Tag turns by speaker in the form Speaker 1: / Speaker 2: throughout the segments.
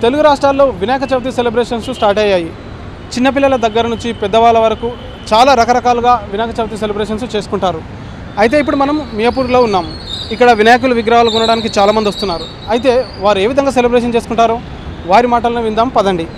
Speaker 1: తెలుగు రాష్ట్రాల్లో Vinayaka Chavithi celebrations start అయ్యాయి. చిన్నపిల్లల దగ్గర నుంచి పెద్దవాళ్ళ వరకు చాలా రకరకాలుగా వినాయక చవితి సెలబ్రేషన్స్ చేసుకుంటారు. అయితే ఇప్పుడు మనం మియాపూర్లో ఉన్నాము. ఇక్కడ వినాయకుల విగ్రహాలు కొనడానికి చాలామంది వస్తున్నారు. అయితే వారు ఏ విధంగా సెలబ్రేషన్ చేసుకుంటారో వారి మాటలను విందాం పదండి.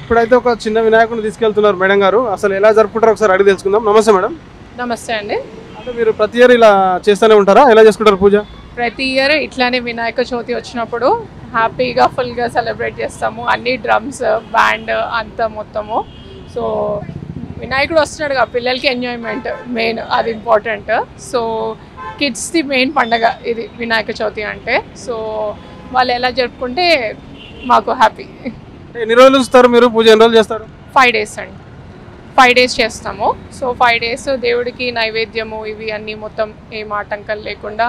Speaker 1: ఇప్పుడైతే ఒక చిన్న వినాయకుడిని తీసుకెళ్తున్నారు మేడం గారు. అసలు ఎలా జరుపుకుంటారో ఒకసారి అడిగి తెలుసుకుందాం. నమస్తే మేడం.
Speaker 2: నమస్తే అండి.
Speaker 1: అంటే మీరు ప్రతి ఇయర్ ఇలా చేస్తూనే ఉంటారా? ఎలా చేసుకుంటారు పూజ?
Speaker 2: ప్రతి ఇయర్ ఇట్లానే వినాయక చవితి వచ్చినప్పుడు హ్యాపీగా ఫుల్గా సెలబ్రేట్ చేస్తాము. అన్ని డ్రమ్స్ బ్యాండ్ అంతా మొత్తము. సో వినాయకుడు వస్తున్నాడుగా, పిల్లలకి ఎంజాయ్మెంట్ మెయిన్, అది ఇంపార్టెంట్. సో కిడ్స్ది మెయిన్ పండగ ఇది వినాయక చవితి అంటే. సో వాళ్ళు ఎలా జరుపుకుంటే మాకు హ్యాపీ.
Speaker 1: ఎన్ని రోజులు ఇస్తారు మీరు పూజ? ఎన్ని రోజులు చేస్తారు?
Speaker 2: 5 days అండి. 5 days చేస్తాము. సో 5 days దేవుడికి నైవేద్యము ఇవి అన్నీ మొత్తం ఏం ఆటంకాలు లేకుండా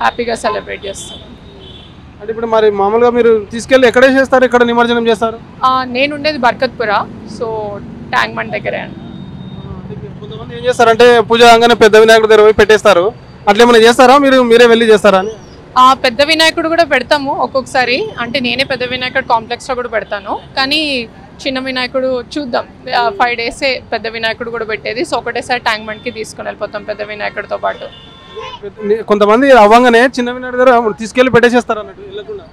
Speaker 2: హ్యాపీగా సెలబ్రేట్ చేస్తాము.
Speaker 1: అంటే ఇప్పుడు మరి మామూలుగా మీరు తీసుకెళ్ళి ఎక్కడే చేస్తారు? ఇక్కడ నిమజ్జనం చేస్తారు?
Speaker 2: నేను ఉండేది బర్కత్పుర, సో ట్యాంక్ బండ్ దగ్గరే అండి.
Speaker 1: కొంతమంది ఏం చేస్తారంటే పూజ అంగానే పెద్ద వినాయకుడి దగ్గర పోయి పెట్టేస్తారు. అట్లా ఏమైనా చేస్తారా? మీరే వెళ్ళి చేస్తారా అని?
Speaker 2: పెద్ద వినాయకుడు కూడా పెడతాము ఒక్కొక్కసారి. అంటే నేనే పెద్ద వినాయకుడు కాంప్లెక్స్లో కూడా పెడతాను. కానీ చిన్న వినాయకుడు చూద్దాం, 5 days పెద్ద వినాయకుడు కూడా పెట్టేది. సో ఒకటేసారి ట్యాంక్ బండ్కి తీసుకుని వెళ్ళిపోతాం పెద్ద వినాయకుడితో పాటు.
Speaker 1: కొంతమంది అవ్వగానే చిన్న వినాయకుడి దగ్గర తీసుకెళ్ళి పెట్టేసేస్తారు అన్నట్టు వెళ్ళకుండా.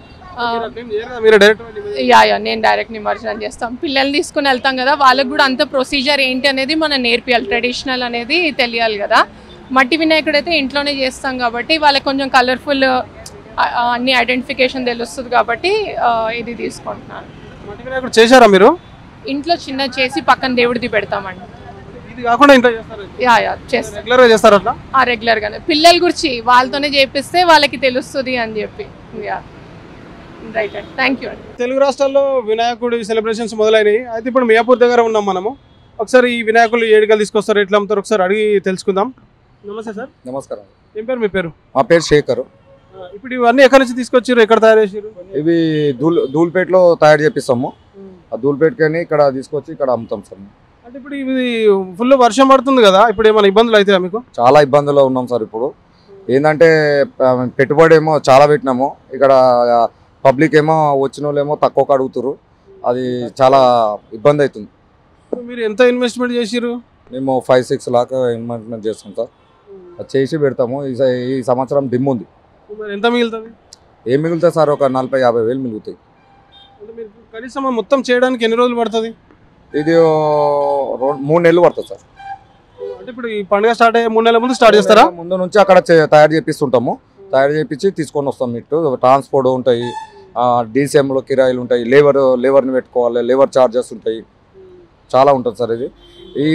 Speaker 2: నేను డైరెక్ట్ నిమజ్జనం చేస్తాం. పిల్లల్ని తీసుకుని వెళ్తాం కదా, వాళ్ళకి కూడా అంత ప్రొసీజర్ ఏంటి అనేది మనం నేర్పియాలి. ట్రెడిషనల్ అనేది తెలియాలి కదా. మట్టి వినాయకుడు అయితే ఇంట్లోనే చేస్తాం కాబట్టి వాళ్ళకి కొంచెం కలర్ఫుల్ అన్ని ఐడెంటిఫికేషన్ తెలుస్తుంది కాబట్టి ఇది తీసుకుంటున్నాను.
Speaker 1: మట్టి వినాయకుడు చేశారా మీరు?
Speaker 2: ఇంట్లో చిన్న చేసి పక్కన దేవుడిది పెడతామండి.
Speaker 1: ఇది కాకుండా ఇంట్లో చేస్తారు?
Speaker 2: చేస్తాం.
Speaker 1: రెగ్యులర్గా చేస్తారు అట్లా?
Speaker 2: రెగ్యులర్గానే పిల్లల గురించి వాళ్ళతోనే చేపిస్తే వాళ్ళకి తెలుస్తుంది అని చెప్పి. రైట్ అండి, థ్యాంక్ యూ అండి.
Speaker 1: తెలుగు రాష్ట్రాల్లో వినాయకుడి సెలబ్రేషన్స్ మొదలైనవి. అయితే ఇప్పుడు మియాపూర్ దగ్గర ఉన్నాం మనము. ఒకసారి ఈ వినాయకులు ఏడుగా తీసుకొస్తారు, ఎట్లా అమ్ముతారు ఒకసారి అడిగి తెలుసుకుందాం. నమస్తే సార్.
Speaker 3: నమస్కారం.
Speaker 1: ఏం పేరు మీ పేరు?
Speaker 3: మా పేరు శేఖర్.
Speaker 1: ఇప్పుడు ఇవన్నీ ఎక్కడి నుంచి తీసుకొచ్చారు, ఎక్కడ తయారు చేసారు?
Speaker 3: ఇవి ధూల్పేటలో తయారు చేపిస్తాము. ఆ ధూల్పేటకి ఇక్కడ తీసుకొచ్చి ఇక్కడ అమ్ముతాం సార్.
Speaker 1: అంటే ఇప్పుడు ఇది ఫుల్ వర్షం పడుతుంది కదా, ఇప్పుడు ఏమైనా ఇబ్బందులు అవుతాయా మీకు?
Speaker 3: చాలా ఇబ్బందుల్లో ఉన్నాం సార్. ఇప్పుడు ఏంటంటే పెట్టుబడి ఏమో చాలా పెట్టినాము, ఇక్కడ పబ్లిక్ ఏమో వచ్చిన వాళ్ళు ఏమో తక్కువకు అడుగుతారు. అది చాలా ఇబ్బంది అవుతుంది.
Speaker 1: మీరు ఎంత ఇన్వెస్ట్మెంట్ చేసారు?
Speaker 3: మేము 5-6 లాక్ ఇన్వెస్ట్మెంట్ చేస్తాం సార్. అది చేసి పెడతాము. ఈ సంవత్సరం డిమ్ ఉంది.
Speaker 1: ఎంత మిగులుతుంది?
Speaker 3: ఏం మిగులుతుంది సార్? ఒక 40-50 వేలు మిగులుతాయి.
Speaker 1: కనీసం మొత్తం చేయడానికి ఎన్ని రోజులు పడుతుంది?
Speaker 3: ఇది 3 నెలలు పడుతుంది సార్.
Speaker 1: అంటే ఇప్పుడు ఈ పండుగ స్టార్ట్ అయ్యే 3 నెలల ముందు స్టార్ట్ చేస్తారా?
Speaker 3: ముందు నుంచి అక్కడ తయారు చేపిస్తుంటాము. తయారు చేపించి తీసుకొని వస్తాం. ఇటు ట్రాన్స్పోర్ట్ ఉంటాయి, డీసీఎంలో కిరాయిలు ఉంటాయి, లేబర్ని పెట్టుకోవాలి, లేబర్ ఛార్జెస్ ఉంటాయి, చాలా ఉంటుంది సార్. ఇది ఈ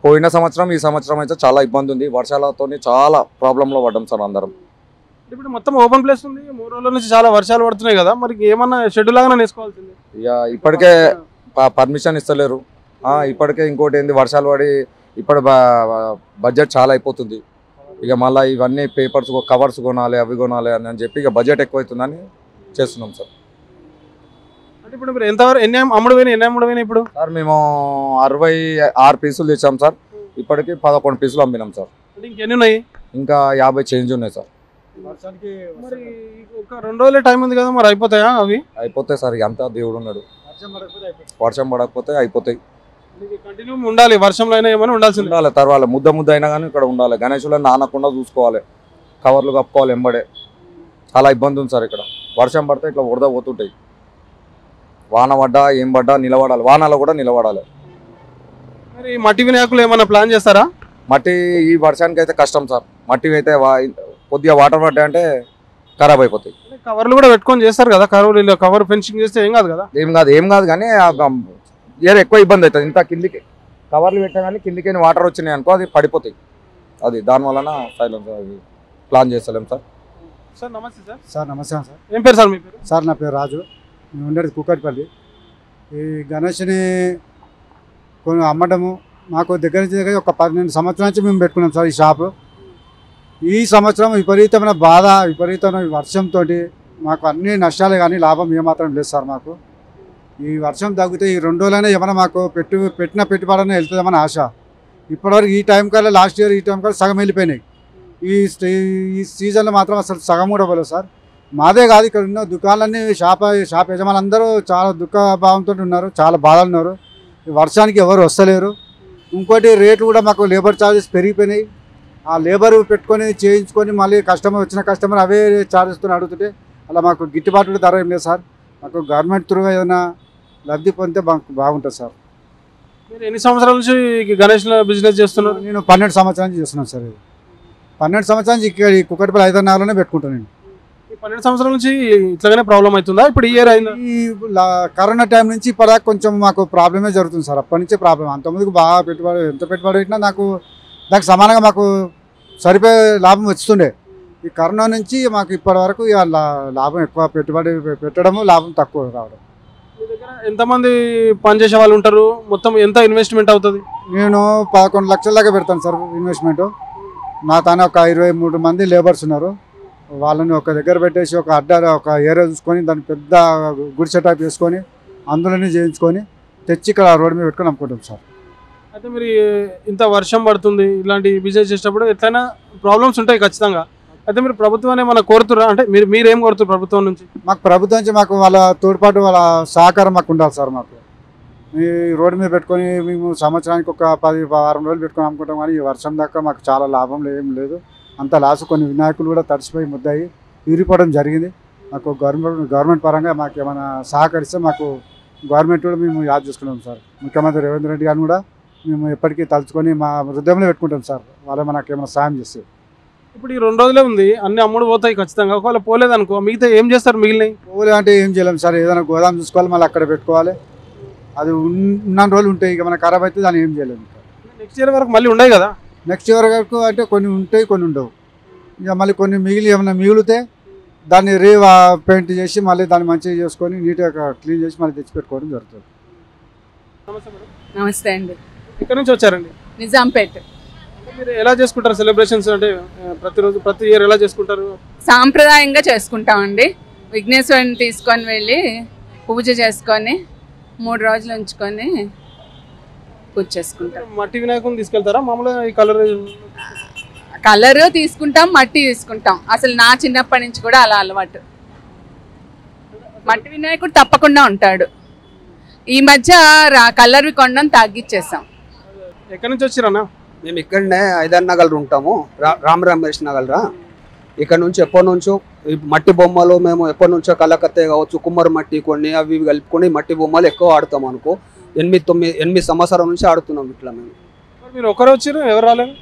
Speaker 3: పోయిన సంవత్సరం ఈ సంవత్సరం అయితే చాలా ఇబ్బంది ఉంది. వర్షాలతో చాలా ప్రాబ్లంలో పడ్డాం సార్ అందరం.
Speaker 1: ఇప్పుడు మొత్తం ఓపెన్ ప్లేస్ ఉంది, 3 రోజుల నుంచి చాలా వర్షాలు పడుతున్నాయి కదా, మరి ఏమన్నా షెడ్యూల్ లాగా వేసుకోవాల్సింది.
Speaker 3: ఇక ఇప్పటికే పర్మిషన్ ఇస్తలేరు. ఇప్పటికే ఇంకోటి ఏంది, వర్షాలు పడి ఇప్పుడు బడ్జెట్ చాలా అయిపోతుంది. ఇక మళ్ళీ ఇవన్నీ పేపర్స్ కవర్స్ కొనాలి, అవి కొనాలి అని చెప్పి ఇక బడ్జెట్ ఎక్కువైతుందని చేస్తున్నాం సార్.
Speaker 1: అంటే ఇప్పుడు మీరు ఎంతవరకు ఎన్ని అమ్ముడు పోయినాయి ఇప్పుడు?
Speaker 3: సార్ మేము 66 పీసులు తెచ్చాం సార్. ఇప్పటికి 11 పీసులు అమ్మినాం సార్.
Speaker 1: అంటే ఇంకెన్ని ఉన్నాయి?
Speaker 3: ఇంకా 50 చేంజ్ ఉన్నాయి సార్.
Speaker 1: మరి ఒక 2 రోజులే టైం ఉంది కదా, మరి అయిపోతాయా అవి?
Speaker 3: అయిపోతాయి సార్, అంతా దేవుడు ఉన్నాడు. వర్షం పడకపోతే అయిపోతాయి.
Speaker 1: కంటిన్యూ ఉండాలి, వర్షంలో అయినా ఏమైనా ఉండాల్సింది.
Speaker 3: ఉండాలి, తర్వాత ముద్ద అయినా కానీ ఇక్కడ ఉండాలి. గణేశులను నానకుండా చూసుకోవాలి, కవర్లు కప్పుకోవాలి ఎంబడే. చాలా ఇబ్బంది ఉంది సార్ ఇక్కడ. వర్షం పడితే ఇట్లా వరద పోతుంటాయి. వాన పడ్డా ఏం పడ్డా నిలబడాలి, వానలో కూడా నిలబడాలి.
Speaker 1: మరి మట్టి వినాయకులు ఏమైనా ప్లాన్ చేస్తారా?
Speaker 3: మట్టి ఈ వర్షానికి అయితే కష్టం సార్. మట్టి అయితే కొద్దిగా వాటర్ పడ్డాయంటే ఖరాబ్ అయిపోతాయి.
Speaker 1: కవర్లు కూడా పెట్టుకొని చేస్తారు కదా, కవర్ ఫెన్సింగ్ చేస్తే ఏం కాదు కదా?
Speaker 3: ఏం కాదు కానీ ఎక్కువ ఇబ్బంది అవుతుంది. ఇంత కిందికి కవర్లు పెట్టా కానీ కిందికి వాటర్ వచ్చినాయి అనుకో అది పడిపోతాయి. అది దానివలన సైలెన్స్ ప్లాన్ చేస్తలేం సార్.
Speaker 1: సార్ నమస్తే సార్.
Speaker 4: సార్ నమస్తే సార్.
Speaker 1: ఏం పేరు సార్ మీ పేరు?
Speaker 4: సార్ నా పేరు రాజు, మేము ఉండేది కూకట్పల్లి. ఈ గణేష్ని కొన్ని అమ్మడము మాకు దగ్గర నుంచి ఒక 12 సంవత్సరాల నుంచి మేము పెట్టుకున్నాం సార్ ఈ షాపు. ఈ సంవత్సరం విపరీతమైన వర్షంతో మాకు అన్ని నష్టాలే కానీ లాభం ఏమాత్రం లేదు సార్. మాకు ఈ వర్షం తగ్గితే ఈ 2 రోజులైనా ఏమైనా మాకు పెట్టిన పెట్టుబడి వెళ్తుందేమని ఆశ. ఇప్పటివరకు ఈ టైం కల్లా లాస్ట్ ఇయర్ ఈ టైం కల్లా సగం వెళ్ళిపోయినాయి. ఈ సీజన్లో మాత్రం అసలు సగం కూడా పోలేదు సార్. మాదే కాదు, ఇక్కడ ఉన్న దుకాణాలన్నీ షాప్ యజమానులందరూ చాలా దుఃఖ భావంతో ఉన్నారు, చాలా బాధలు ఉన్నారు. ఈ వర్షానికి ఎవరు వస్తలేరు. ఇంకోటి రేట్లు కూడా మాకు లేబర్ ఛార్జెస్ పెరిగిపోయినాయి. ఆ లేబర్ పెట్టుకొని చేయించుకొని మళ్ళీ వచ్చిన కస్టమర్ అవే ఛార్జెస్తో అడుగుతుంటే అలా మాకు గిట్టుబాటు ధర ఏం లేదు సార్. మాకు గవర్నమెంట్ త్రూ ఏదైనా లబ్ధి పొందితే మాకు బాగుంటుంది సార్.
Speaker 1: మీరు ఎన్ని సంవత్సరాల నుంచి గణేష్ బిజినెస్ చేస్తున్నారు?
Speaker 4: నేను 12 సంవత్సరాల నుంచి చేస్తున్నాను సార్. ఇది 12 సంవత్సరాల నుంచి ఇక్కడ ఈ కుక్కటిపల్లి 5 నగర్లోనే పెట్టుకుంటాను నేను.
Speaker 1: 12 సంవత్సరాల నుంచి ఇట్లాగానే ప్రాబ్లం అవుతుందా? ఇప్పుడు ఈ ఇయర్ అయిందా?
Speaker 4: ఈ కరోనా టైం నుంచి ఇప్పటిదాకా కొంచెం మాకు ప్రాబ్లమే జరుగుతుంది సార్. అప్పటి నుంచే ప్రాబ్లం. అంతమందికి బాగా ఎంత పెట్టుబడి పెట్టినా దానికి సమానంగా మాకు సరిపోయే లాభం వస్తుండే. ఈ కరోనా నుంచి మాకు ఇప్పటి వరకు లాభం ఎక్కువ, పెట్టుబడి పెట్టడము లాభం తక్కువ రావడం.
Speaker 1: మీ దగ్గర ఎంతమంది పనిచేసే వాళ్ళు ఉంటారు? మొత్తం ఎంత ఇన్వెస్ట్మెంట్ అవుతుంది?
Speaker 4: నేను 11 లక్షల దాకా పెడతాను సార్ ఇన్వెస్ట్మెంట్. నా తాను ఒక 23 మంది లేబర్స్ ఉన్నారు. వాళ్ళని ఒక దగ్గర పెట్టేసి ఒక ఒక ఏరియా చూసుకొని దాన్ని పెద్ద గుడిసె టైప్ వేసుకొని అందులోనే చేయించుకొని తెచ్చి ఇక్కడ రోడ్డు మీద పెట్టుకొని అమ్ముకుంటాం సార్.
Speaker 1: అయితే మీరు ఇంత వర్షం పడుతుంది, ఇలాంటి బిజినెస్ చేసేటప్పుడు ఎట్లయినా ప్రాబ్లమ్స్ ఉంటాయి ఖచ్చితంగా. అయితే మీరు ప్రభుత్వాన్ని ఏమైనా కోరుతురా? అంటే మీరేం కోరుతారు ప్రభుత్వం నుంచి?
Speaker 4: మాకు ప్రభుత్వం నుంచి మాకు వాళ్ళ తోడ్పాటు, వాళ్ళ సహకారం మాకు ఉండాలి సార్. మాకు ఈ రోడ్డు మీద పెట్టుకొని మేము సంవత్సరానికి ఒక 10 వారం రోజులు పెట్టుకొని అమ్ముకుంటాం. కానీ ఈ వర్షం దాకా మాకు చాలా లాభం ఏం లేదు, అంత లాసు. కొన్ని వినాయకులు కూడా తడిసిపోయి ముద్దాయి విరిగిపోవడం జరిగింది. మాకు గవర్నమెంట్ పరంగా మాకు ఏమైనా సహకరిస్తే మాకు గవర్నమెంట్ కూడా మేము యాద్ చేసుకుంటాం సార్. ముఖ్యమంత్రి రేవంత్ రెడ్డి గారిని కూడా మేము ఎప్పటికీ తలుచుకొని మా హృదయంలో పెట్టుకుంటాం సార్. వాళ్ళు మనకు ఏమైనా సాయం చేస్తే.
Speaker 1: ఇప్పుడు ఈ 2 రోజులే ఉంది, అన్ని అమ్ముడు పోతాయి ఖచ్చితంగా. ఒకవేళ పోలేదనుకో మిగతా ఏం చేస్తారు? మిగిలినవి
Speaker 4: పోలే అంటే ఏం చేయలేము సార్. ఏదైనా గోదాం చూసుకోవాలి, మళ్ళీ అక్కడ పెట్టుకోవాలి. అది ఉన్న రోజులు ఉంటాయి. ఇక మన ఖరాబ్ అయితే దాన్ని ఏం చేయలేము.
Speaker 1: నెక్స్ట్ ఇయర్ వరకు మళ్ళీ ఉన్నాయి కదా?
Speaker 4: నెక్స్ట్ ఇయర్ వరకు అంటే కొన్ని ఉంటాయి, కొన్ని ఉండవు. ఇక మళ్ళీ కొన్ని ఏమైనా మిగిలితే దాన్ని పెయింట్ చేసి మళ్ళీ దాన్ని మంచిగా చేసుకొని నీట్గా క్లీన్ చేసి మళ్ళీ తెచ్చి పెట్టుకోవడం జరుగుతుంది.
Speaker 1: నమస్తే మేడం.
Speaker 5: నమస్తే అండి.
Speaker 1: ఎక్కడి నుంచి వచ్చారండి?
Speaker 5: నిజాంపేట్.
Speaker 1: మీరు ఎలా చేసుకుంటారు సెలబ్రేషన్స్? అంటే ప్రతి ఇయర్ ఎలా చేసుకుంటారు?
Speaker 5: సాంప్రదాయంగా చేసుకుంటామండి. విఘ్నేశ్వరుని తీసుకొని వెళ్ళి పూజ చేసుకొని 3 రోజులు ఉంచుకొని పూజ చేసుకుంటాం.
Speaker 1: మట్టి వినాయకుని తీసుకెళ్తారా? మామూలుగా ఈ
Speaker 5: కలర్ తీసుకుంటాం, మట్టి తీసుకుంటాం. అసలు నా చిన్నప్పటి నుంచి కూడా అలా అలవాటు. మట్టి వినాయకుడు తప్పకుండా ఉంటాడు. ఈ మధ్య కలర్వి కొనడం తగ్గించేసాం.
Speaker 1: ఎక్కడి నుంచి వచ్చిరన్నా?
Speaker 6: మేము ఇక్కడనే 5 నగర్ ఉంటాము, రామరామేష్ నగర్. ఇక్కడ నుంచి ఎప్పటి నుంచో మట్టి బొమ్మలు మేము ఎప్పటి నుంచో కలకత్తే కావచ్చు, కుమ్మరి మట్టి కొన్ని అవి కలుపుకొని మట్టి బొమ్మలు ఎక్కువ ఆడుతాం అనుకో. 8 సంవత్సరాల నుంచి ఆడుతున్నాం ఇట్లా.
Speaker 1: మీరు ఒకరు వచ్చారు, ఎవరు రాలేదు?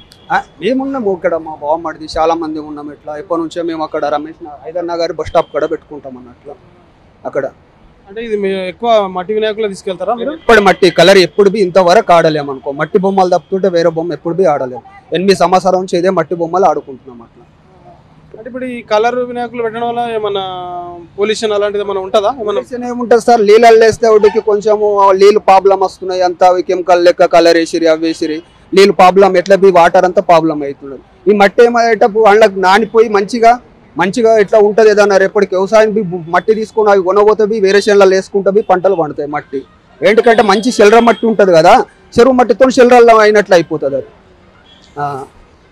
Speaker 6: మేమున్నాము ఇక్కడ, మా బావమడిది చాలా మంది ఉన్నాము. ఇట్లా ఎప్పటి నుంచో మేము అక్కడ రమేష్ 5 నగర్ బస్ స్టాప్ కూడా పెట్టుకుంటాం అన్నట్లు అక్కడ.
Speaker 1: అంటే ఇది ఎక్కువ మట్టి వినాయకులు తీసుకెళ్తారా?
Speaker 6: ఇప్పుడు మట్టి కలర్ ఎప్పుడు ఇంతవరకు ఆడలేము అనుకో. మట్టి బొమ్మలు తప్పుతుంటే వేరే బొమ్మ ఎప్పుడు ఆడలేము. 8 సంవత్సరాల నుంచి ఇదే మట్టి బొమ్మలు ఆడుకుంటున్నాం అట్లా.
Speaker 1: అంటే ఇప్పుడు ఈ కలర్ వినాయకులు పెట్టడం వల్ల ఏమన్నా పొల్యూషన్ అలాంటిది ఏమైనా ఉంటుందా? ఏమన్నా
Speaker 6: ఏముంటుంది సార్, నీళ్ళల్లో వేస్తే వాటికి కొంచెము నీళ్ళు ప్రాబ్లం వస్తున్నాయి, అంతా కెమికల్ లెక్క కలర్ వేసిరి అవి వేసిరి, నీళ్ళు ప్రాబ్లం ఎట్లా వాటర్ అంతా ప్రాబ్లం అవుతున్నది. ఈ మట్టి ఏమయ్యేటప్పుడు వాళ్ళకి నానిపోయి మంచిగా ఎట్లా ఉంటుంది ఏదన్నా రేపటికి వ్యవసాయం మట్టి తీసుకొని అవి కొనబోతే వేరే చేనులలో వేసుకుంటే పంటలు పండుతాయి మట్టి. ఏంటంటే మంచి శిలర మట్టి ఉంటుంది కదా, చెరువు మట్టితో శిలరల్లో అయినట్లు అయిపోతుంది అది.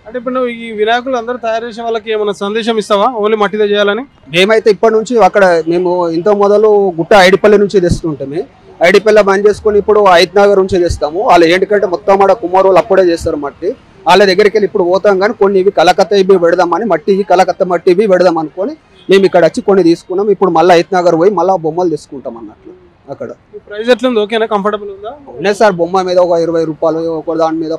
Speaker 1: అంటే ఇప్పుడు నువ్వు ఈ వినాయకులు అందరూ తయారు చేసే వాళ్ళకి ఏమైనా సందేశం ఇస్తావా ఓన్లీ మట్టితో చేయాలని?
Speaker 6: మేమైతే ఇప్పటి నుంచి అక్కడ మేము ఇంత మొదలు గుట్ట ఐడిపల్లి నుంచి తెస్తుంటాము. ఐడిపల్లి బంద్ చేసుకొని ఇప్పుడు ఐత్నగర్ నుంచి తెస్తాము. వాళ్ళు ఏంటంటే మొత్తం ఆడ కుమారులు అప్పుడే చేస్తారు మట్టి. వాళ్ళ దగ్గరికి వెళ్ళి ఇప్పుడు పోతాం, కానీ కొన్ని ఇవి కలకత్తా ఇవి పెడదామని మట్టి కలకత్తా మట్టి ఇవి పెడదాం అనుకొని మేము ఇక్కడ వచ్చి కొన్ని తీసుకున్నాం. ఇప్పుడు మళ్ళీ ఐత్నగర్ పోయి మళ్ళీ బొమ్మలు తీసుకుంటాం అన్నట్లు. అక్కడ
Speaker 1: ప్రైస్ ఎట్లా ఉంది? ఓకేనా, కంఫర్టబుల్ ఉందా?
Speaker 6: ఉన్నాయి సార్, బొమ్మ మీద ఒక 20 రూపాయలు, ఒక దాని మీద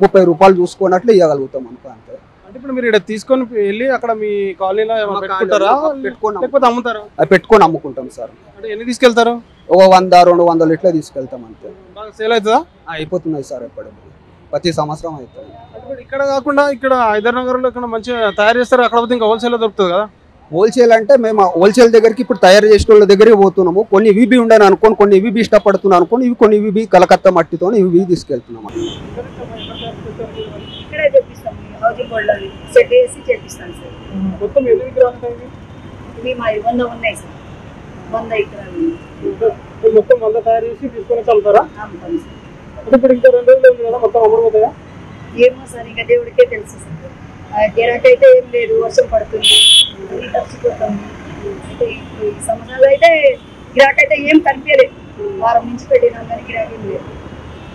Speaker 6: 30 రూపాయలు చూసుకున్నట్లు ఇవ్వగలుగుతాం అనుకో అంతే.
Speaker 1: అంటే ఇప్పుడు మీరు ఇక్కడ తీసుకొని వెళ్ళి అక్కడ మీ కాలనీలో పెట్టుకుంటారా లేకపోతే అమ్ముతారా?
Speaker 6: అది పెట్టుకొని అమ్ముకుంటాం సార్.
Speaker 1: అంటే ఎన్ని తీసుకెళ్తారు?
Speaker 6: ఒక 100-200 ఇట్లా తీసుకెళ్తాం అంతే.
Speaker 1: బాగా సేల్ అవుతుందా?
Speaker 6: అయిపోతున్నాయి సార్, ఎప్పుడు ప్రతి సంవత్సరం అవుతుంది.
Speaker 1: అంటే ఇక్కడ కాకుండా ఇక్కడ హైదరాబాద్లో ఇక్కడ మంచిగా తయారు చేస్తారు, అక్కడ పోతే ఇంకా హోల్సేల్లో దొరుకుతుంది కదా?
Speaker 6: హోల్సేల్ అంటే మేము హోల్సేల్ దగ్గరికి ఇప్పుడు తయారు చేసే వాళ్ళ దగ్గరికి పోతున్నాము. కొన్ని ఇవి ఉండని అనుకోని, కొన్ని ఇవి ఇష్టపడుతున్నాను అనుకోని, ఇవి కొన్ని ఇవి కలకత్తా మట్టితో ఇవి తీసుకెళ్తున్నాము.
Speaker 7: ఇక్కడే చేపిస్తాం, హౌసింగ్ బోర్డులో సెట్ చేసి చేపిస్తాను సార్.
Speaker 1: మొత్తం ఎన్ని విగ్రహాలు ఉంటాయి?
Speaker 7: ఇవి మా 100 ఉన్నాయి సార్, 100 విగ్రహాలు
Speaker 1: మొత్తం 100 తయారు చేసి తీసుకొని వెళ్తారా?
Speaker 7: అమ్ముతాం సార్.
Speaker 1: అంటే ఇప్పుడు ఇంకా 2 రోజులు ఉంది కదా, మొత్తం అమ్ముడుపోతాయా?
Speaker 7: ఏమో సార్, ఇంకా దేవుడికే తెలుసు సార్. గిరాకైతే ఏం లేదు, వర్షం పడుతుంది, అన్ని తడిచిపోతాము. అయితే ఈ సంవత్సరాలు అయితే గిరాకైతే ఏం కనిపించలేదు, వారం నుంచి పెట్టినాం కానీ గిరాకీ లేదు.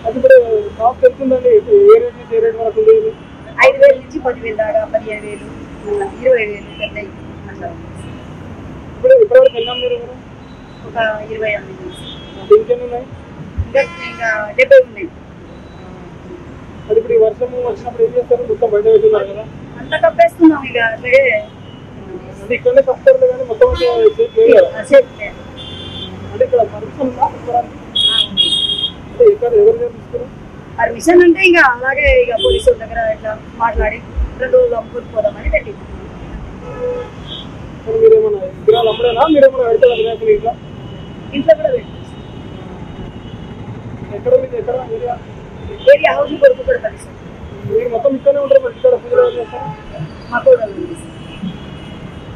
Speaker 1: అది ఇప్పుడు కాస్ట్ వెళ్తుందండి, ఏ రేట్ నుంచి ఏ రేట్ వరకు ఉంది?
Speaker 7: 5,000 నుంచి 10,000 దాకా, 15,000, 20,000 పెద్దవి అట్లా.
Speaker 1: ఇప్పుడు ఇప్పటివరకు వెళ్ళాం మీరు
Speaker 7: ఒక 20 అమ్మినాం సార్.
Speaker 1: ఇంకెన్ని ఉన్నాయి?
Speaker 7: ఇంకా 70 ఉన్నాయి.
Speaker 1: అది ఇప్పుడు ఈ వర్షం వచ్చినప్పుడు ఏం చేస్తారు? మొత్తం బయట పెట్టున్నారు కదా,
Speaker 7: అంతా కప్పేస్తున్నాం ఇక అట్లాగే.
Speaker 1: అంటే ఇక్కడనే కప్తారు కానీ మొత్తం అంటే ఇక్కడ పర్మిషన్ ఉందా? అంటే ఎక్కడ ఎవరు తీసుకున్నారు
Speaker 7: పర్మిషన్? అంటే ఇంకా అలాగే ఇక పోలీసుల దగ్గర ఇట్లా మాట్లాడి 2 రోజులు అమ్ముకొని పోదామని పెట్టి.
Speaker 1: మీరేమన్నా విగ్రహాలు అమ్మడేనా? మీరేమన్నా పెడతారా వినాయకులు ఇంట్లో?
Speaker 7: ఇంట్లో కూడా పెట్టి.
Speaker 1: ఎక్కడ మీకు ఎక్కడ
Speaker 7: ఏరియా హౌసింగ్ కొరకు కూడా పరిస్థితి
Speaker 1: మీరు మొత్తం ఇక్కడనే ఉంటారు, మరి ఇక్కడ పూజలు చేస్తారా?
Speaker 7: మా కూడా ఉంది.